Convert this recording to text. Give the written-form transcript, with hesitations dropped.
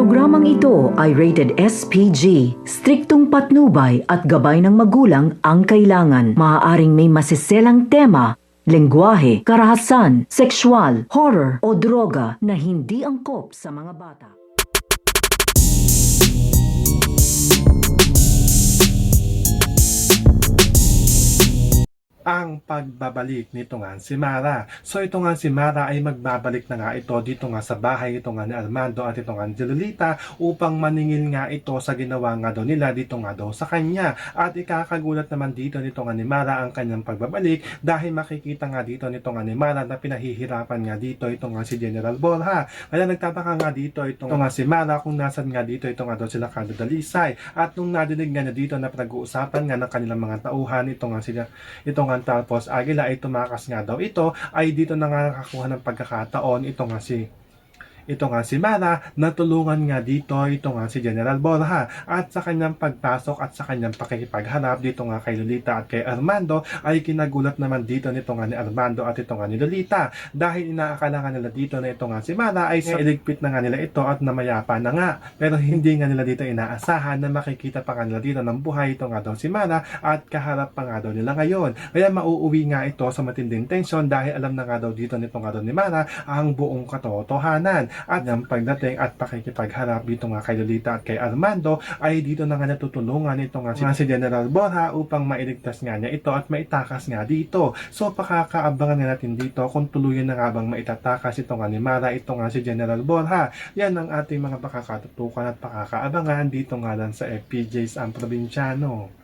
Programang ito ay rated SPG. Striktong patnubay at gabay ng magulang ang kailangan. Maaaring may masiselang tema, lengguwahe, karahasan, sexual, horror o droga na hindi angkop sa mga bata. Ang pagbabalik nito nga si Mara. So ito nga si Mara ay magbabalik na nga ito dito nga sa bahay ito nga ni Armando at ito nga ni Lolita upang maningil nga ito sa ginawa nga daw nila dito nga daw sa kanya. At ikakagulat naman dito nito nga ni Mara ang kanyang pagbabalik dahil makikita nga dito nito nga ni Mara na pinahihirapan nga dito ito nga si General Borja. Kaya nagtataka nga dito ito nga si Mara kung nasan nga dito ito nga daw sila Carlo Dalisay. At nung nadinig nga niya dito na pinag-uusapan nga ng kanilang mga tauhan ito nga tapos Aguila ay tumakas nga daw ito ay dito na nga nakakuha ng pagkakataon ito nga si Mara na tulungan nga dito ito nga si General Borja at sa kanyang pagpasok at sa kanyang pakikipagharap dito nga kay Lolita at kay Armando ay kinagulat naman dito nito nga ni Armando at ito nga ni Lolita dahil inaakala nga nila dito na ito nga si Mara ay iligpit na nga nila ito at namayapa na nga pero hindi nga nila dito inaasahan na makikita pa nga nila dito ng buhay ito nga daw si Mara at kaharap pa nga daw nila ngayon kaya mauuwi nga ito sa matinding tensyon dahil alam na nga daw dito nito nga daw ni Mara ang buong katotohanan. At ang pagdating at pakikipagharap dito nga kay Lolita at kay Armando ay dito na nga natutulungan ito nga si General Borja upang mailigtas nga niya ito at maitakas nga dito. So pakakaabangan nga natin dito kung tuluyan na nga bang maitatakas ito nga ni Mara ito nga si General Borja. Yan ang ating mga pakakatutukan at pakakaabangan dito nga lang sa FPJs ang Probinsyano.